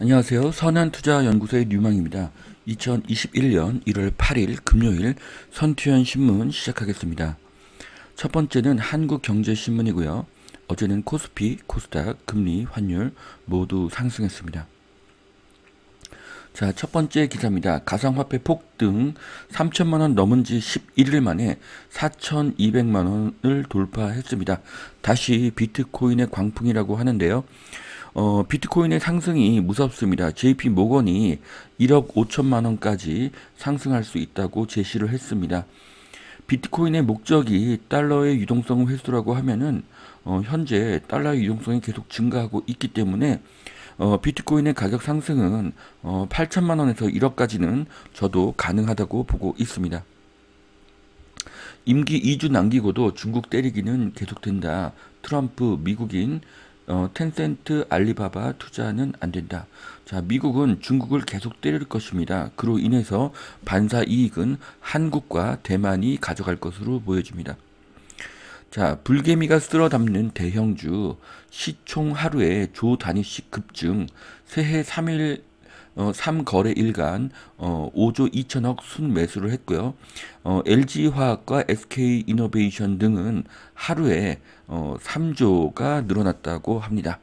안녕하세요. 선한투자연구소의 류망입니다. 2021년 1월 8일 금요일 선투연 신문 시작하겠습니다. 첫 번째는 한국경제신문이고요. 어제는 코스피, 코스닥, 금리, 환율 모두 상승했습니다. 자, 첫 번째 기사입니다. 가상화폐 폭등 3천만원 넘은 지 11일 만에 4,200만원을 돌파했습니다. 다시 비트코인의 광풍이라고 하는데요. 비트코인의 상승이 무섭습니다. JP 모건이 1억 5천만 원까지 상승할 수 있다고 제시를 했습니다. 비트코인의 목적이 달러의 유동성 회수라고 하면은 현재 달러의 유동성이 계속 증가하고 있기 때문에 비트코인의 가격 상승은 8천만 원에서 1억까지는 저도 가능하다고 보고 있습니다. 임기 2주 남기고도 중국 때리기는 계속된다. 트럼프 미국인 텐센트 알리바바 투자는 안 된다. 자, 미국은 중국을 계속 때릴 것입니다. 그로 인해서 반사 이익은 한국과 대만이 가져갈 것으로 보여집니다. 자, 불개미가 쓸어 담는 대형주 시총 하루에 조 단위씩 급증, 새해 3일 3거래일간 5조 2천억 순매수를 했고요. LG화학과 SK이노베이션 등은 하루에 3조가 늘어났다고 합니다.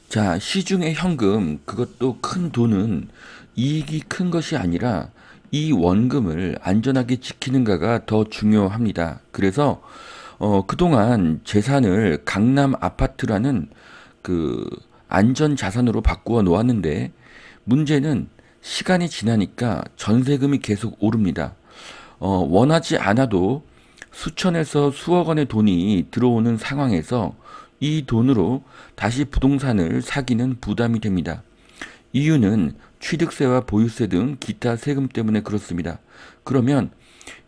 자, 시중의 현금, 그것도 큰 돈은 이익이 큰 것이 아니라 이 원금을 안전하게 지키는가가 더 중요합니다. 그래서 그동안 재산을 강남 아파트라는 그 안전 자산으로 바꾸어 놓았는데 문제는 시간이 지나니까 전세금이 계속 오릅니다. 원하지 않아도 수천에서 수억 원의 돈이 들어오는 상황에서 이 돈으로 다시 부동산을 사기는 부담이 됩니다. 이유는 취득세와 보유세 등 기타 세금 때문에 그렇습니다. 그러면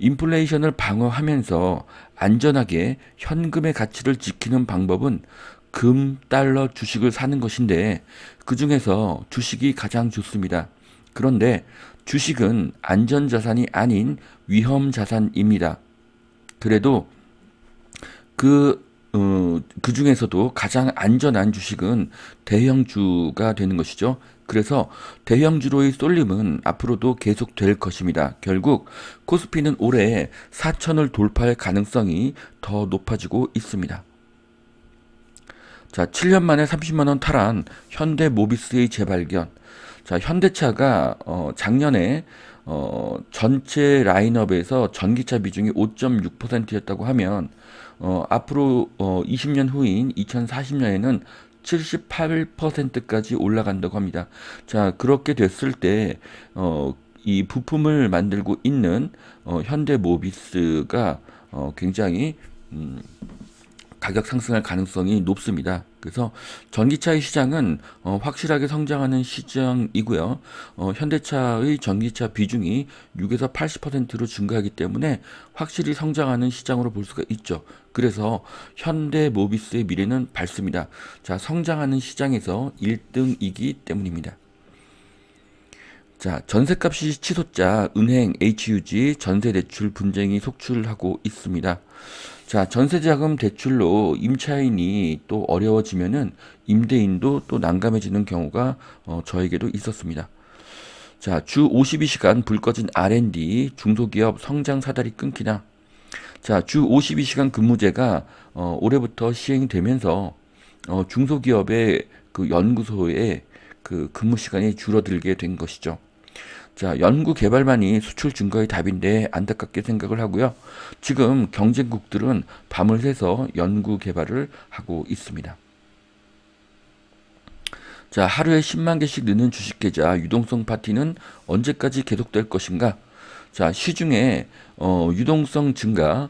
인플레이션을 방어하면서 안전하게 현금의 가치를 지키는 방법은 금, 달러, 주식을 사는 것인데 그 중에서 주식이 가장 좋습니다. 그런데 주식은 안전자산이 아닌 위험자산입니다. 그래도 그 중에서도 가장 안전한 주식은 대형주가 되는 것이죠. 그래서 대형주로의 쏠림은 앞으로도 계속될 것입니다. 결국 코스피는 올해 4천을 돌파할 가능성이 더 높아지고 있습니다. 자, 7년 만에 30만 원 탈환 현대모비스의 재발견. 자, 현대차가 작년에 전체 라인업에서 전기차 비중이 5.6%였다고 하면 앞으로 20년 후인 2040년에는 78%까지 올라간다고 합니다. 자, 그렇게 됐을 때 이 부품을 만들고 있는 현대모비스가 굉장히 가격 상승할 가능성이 높습니다. 그래서 전기차의 시장은 확실하게 성장하는 시장이고요. 현대차의 전기차 비중이 6에서 80%로 증가하기 때문에 확실히 성장하는 시장으로 볼 수가 있죠. 그래서 현대모비스의 미래는 밝습니다. 자, 성장하는 시장에서 1등이기 때문입니다. 자, 전셋값이 치솟자 은행 HUG 전세대출 분쟁이 속출하고 있습니다. 자, 전세자금 대출로 임차인이 또 어려워지면은 임대인도 또 난감해지는 경우가 저에게도 있었습니다. 자, 주 52시간 불 꺼진 R&D 중소기업 성장 사다리 끊기나. 자, 주 52시간 근무제가 올해부터 시행되면서 중소기업의 그 연구소의 그 근무 시간이 줄어들게 된 것이죠. 자, 연구 개발만이 수출 증가의 답인데 안타깝게 생각을 하고요. 지금 경쟁국들은 밤을 새서 연구 개발을 하고 있습니다. 자, 하루에 10만 개씩 느는 주식 계좌 유동성 파티는 언제까지 계속될 것인가? 자, 시중에 유동성 증가,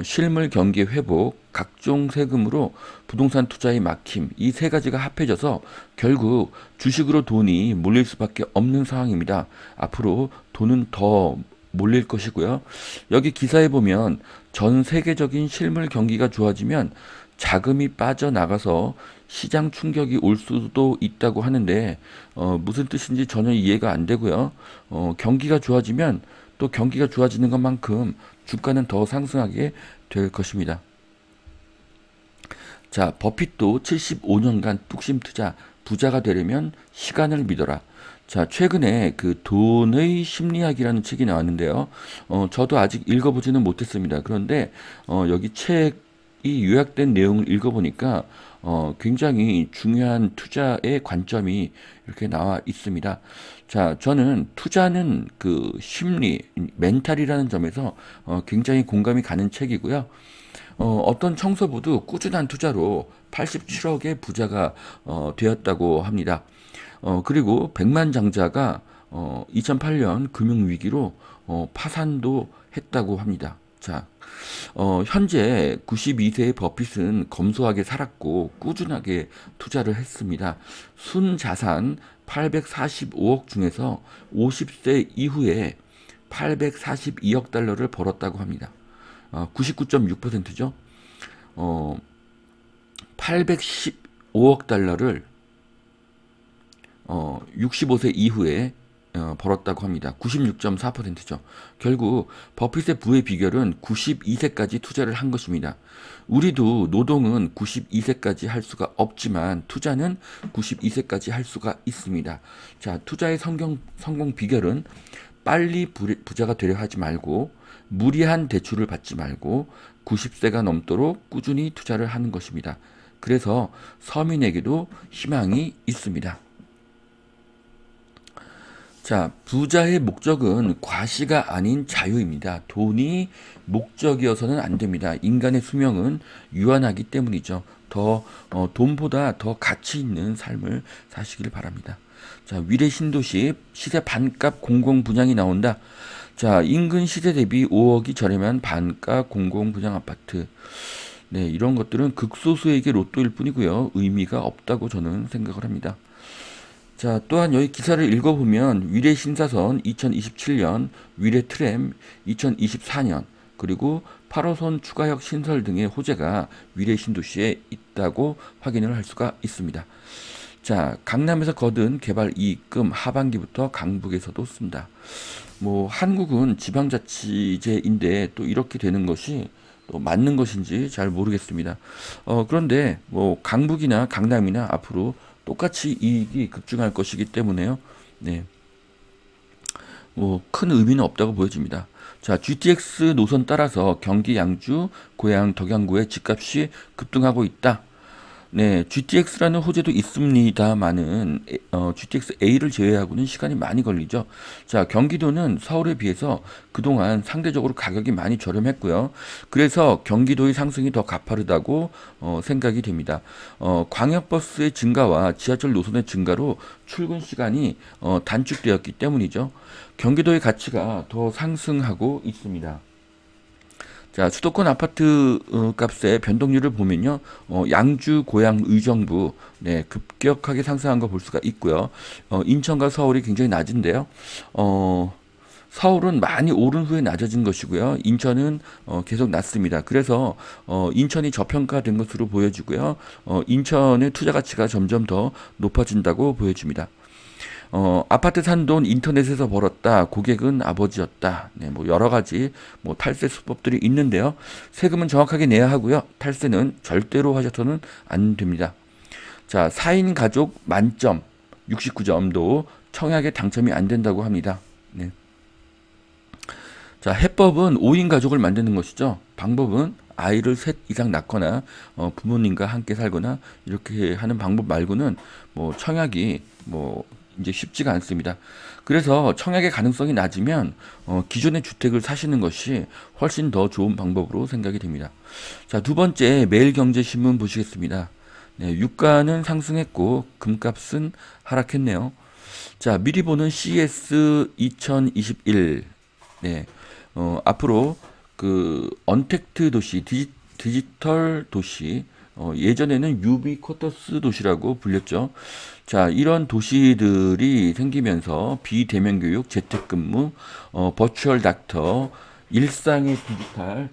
실물 경기 회복, 각종 세금으로 부동산 투자의 막힘, 이 세 가지가 합해져서 결국 주식으로 돈이 몰릴 수밖에 없는 상황입니다. 앞으로 돈은 더 몰릴 것이고요. 여기 기사에 보면 전 세계적인 실물 경기가 좋아지면 자금이 빠져나가서 시장 충격이 올 수도 있다고 하는데 무슨 뜻인지 전혀 이해가 안 되고요. 경기가 좋아지면 또 경기가 좋아지는 것만큼 주가는 더 상승하게 될 것입니다. 자, 버핏도 75년간 뚝심 투자 부자가 되려면 시간을 믿어라. 자, 최근에 그 돈의 심리학이라는 책이 나왔는데요. 저도 아직 읽어보지는 못했습니다. 그런데 여기 책이 요약된 내용을 읽어보니까 굉장히 중요한 투자의 관점이 이렇게 나와 있습니다. 자, 저는 투자는 그 심리, 멘탈이라는 점에서 굉장히 공감이 가는 책이고요. 어떤 청소부도 꾸준한 투자로 87억의 부자가 되었다고 합니다. 그리고 백만장자가 2008년 금융위기로 파산도 했다고 합니다. 자, 현재 92세의 버핏은 검소하게 살았고 꾸준하게 투자를 했습니다. 순자산 845억 중에서 50세 이후에 842억 달러를 벌었다고 합니다. 99.6%죠. 815억 달러를 65세 이후에 벌었다고 합니다. 96.4%죠. 결국 버핏의 부의 비결은 92세까지 투자를 한 것입니다. 우리도 노동은 92세까지 할 수가 없지만 투자는 92세까지 할 수가 있습니다. 자, 투자의 성공 비결은 빨리 부자가 되려 하지 말고 무리한 대출을 받지 말고 90세가 넘도록 꾸준히 투자를 하는 것입니다. 그래서 서민에게도 희망이 있습니다. 자, 부자의 목적은 과시가 아닌 자유입니다. 돈이 목적이어서는 안 됩니다. 인간의 수명은 유한하기 때문이죠. 돈보다 더 가치 있는 삶을 사시길 바랍니다. 자, 위례 신도시 시세 반값 공공 분양이 나온다. 자, 인근 시세 대비 5억이 저렴한 반값 공공 분양 아파트. 네, 이런 것들은 극소수에게 로또일 뿐이고요. 의미가 없다고 저는 생각을 합니다. 자, 또한 여기 기사를 읽어보면 위례 신사선 2027년, 위례 트램 2024년, 그리고 8호선 추가역 신설 등의 호재가 위례 신도시에 있다고 확인을 할 수가 있습니다. 자, 강남에서 거둔 개발 이익금 하반기부터 강북에서도 쓴다. 뭐 한국은 지방자치제인데 또 이렇게 되는 것이 또 맞는 것인지 잘 모르겠습니다. 그런데 뭐 강북이나 강남이나 앞으로 똑같이 이익이 급증할 것이기 때문에요. 네. 뭐 큰 의미는 없다고 보여집니다. 자, GTX 노선 따라서 경기 양주, 고양 덕양구의 집값이 급등하고 있다. 네, GTX라는 호재도 있습니다만은 GTX A를 제외하고는 시간이 많이 걸리죠. 자, 경기도는 서울에 비해서 그동안 상대적으로 가격이 많이 저렴했고요. 그래서 경기도의 상승이 더 가파르다고 생각이 됩니다. 광역버스의 증가와 지하철 노선의 증가로 출근 시간이 단축되었기 때문이죠. 경기도의 가치가 더 상승하고 있습니다. 자, 수도권 아파트 값의 변동률을 보면요, 양주, 고양, 의정부, 네, 급격하게 상승한 거 볼 수가 있고요. 인천과 서울이 굉장히 낮은데요. 서울은 많이 오른 후에 낮아진 것이고요. 인천은 계속 낮습니다. 그래서 인천이 저평가된 것으로 보여지고요. 인천의 투자 가치가 점점 더 높아진다고 보여집니다. 아파트 산 돈 인터넷에서 벌었다. 고객은 아버지였다. 네, 뭐 여러 가지 뭐 탈세 수법들이 있는데요. 세금은 정확하게 내야 하고요. 탈세는 절대로 하셔서는 안 됩니다. 자, 4인 가족 만점 69점도 청약에 당첨이 안 된다고 합니다. 네. 자, 해법은 5인 가족을 만드는 것이죠. 방법은 아이를 셋 이상 낳거나 부모님과 함께 살거나 이렇게 하는 방법 말고는 뭐 청약이 뭐 이제 쉽지가 않습니다. 그래서 청약의 가능성이 낮으면 기존의 주택을 사시는 것이 훨씬 더 좋은 방법으로 생각이 됩니다. 자, 두 번째 매일경제신문 보시겠습니다. 네, 유가는 상승했고 금값은 하락했네요. 자, 미리 보는 CES 2021. 네, 앞으로 그 언택트 도시, 디지털 도시, 예전에는 유비쿼터스 도시라고 불렸죠. 자, 이런 도시들이 생기면서 비대면 교육, 재택근무, 버추얼 닥터, 일상의 디지털,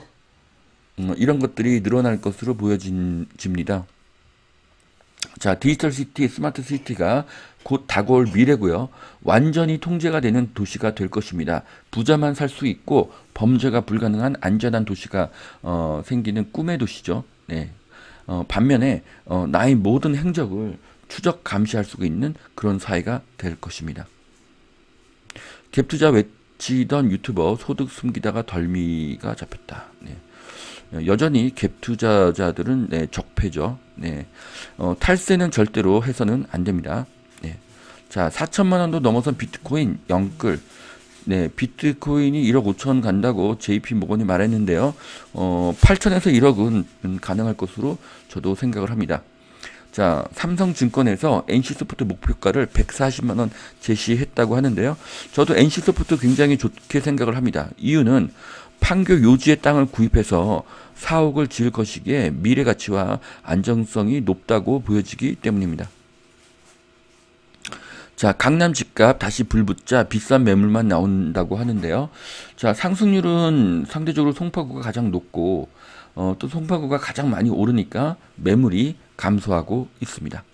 이런 것들이 늘어날 것으로 보여집니다. 자, 디지털 시티, 스마트 시티가 곧 다가올 미래고요. 완전히 통제가 되는 도시가 될 것입니다. 부자만 살 수 있고 범죄가 불가능한 안전한 도시가 생기는 꿈의 도시죠. 네. 반면에 나의 모든 행적을 추적 감시할 수가 있는 그런 사회가 될 것입니다. 갭투자 외치던 유튜버 소득 숨기다가 덜미가 잡혔다. 네. 여전히 갭 투자자들은 네, 적폐죠. 네. 탈세는 절대로 해서는 안 됩니다. 네. 자, 4천만 원도 넘어선 비트코인 영끌. 네, 비트코인이 1억 5천 간다고 JP 모건이 말했는데요. 8천에서 1억은 가능할 것으로 저도 생각을 합니다. 자, 삼성증권에서 NC소프트 목표가를 140만 원 제시했다고 하는데요. 저도 NC소프트 굉장히 좋게 생각을 합니다. 이유는 판교 요지의 땅을 구입해서 사옥을 지을 것이기에 미래 가치와 안정성이 높다고 보여지기 때문입니다. 자, 강남 집값 다시 불붙자 비싼 매물만 나온다고 하는데요. 자, 상승률은 상대적으로 송파구가 가장 높고 또 송파구가 가장 많이 오르니까 매물이 감소하고 있습니다.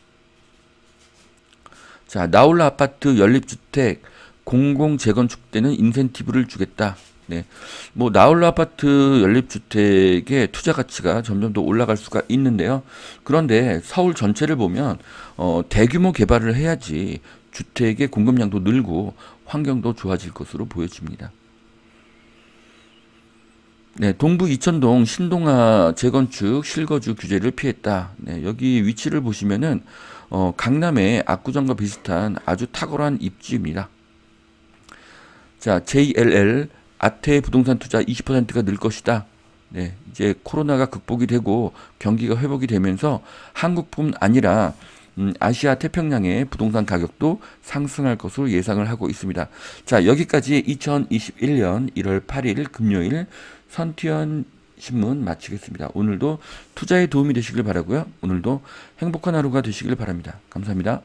자, 나홀라 아파트 연립주택 공공 재건축 때는 인센티브를 주겠다. 네, 뭐 나홀라 아파트 연립주택의 투자 가치가 점점 더 올라갈 수가 있는데요. 그런데 서울 전체를 보면 대규모 개발을 해야지 주택의 공급량도 늘고 환경도 좋아질 것으로 보여집니다. 네, 동부 이천동 신동아 재건축 실거주 규제를 피했다. 네, 여기 위치를 보시면은 강남의 압구정과 비슷한 아주 탁월한 입지입니다. 자, JLL 아태 부동산 투자 20%가 늘 것이다. 네, 이제 코로나가 극복이 되고 경기가 회복이 되면서 한국뿐 아니라 아시아 태평양의 부동산 가격도 상승할 것으로 예상을 하고 있습니다. 자, 여기까지 2021년 1월 8일 금요일 선티원 신문 마치겠습니다. 오늘도 투자에 도움이 되시길 바라고요. 오늘도 행복한 하루가 되시길 바랍니다. 감사합니다.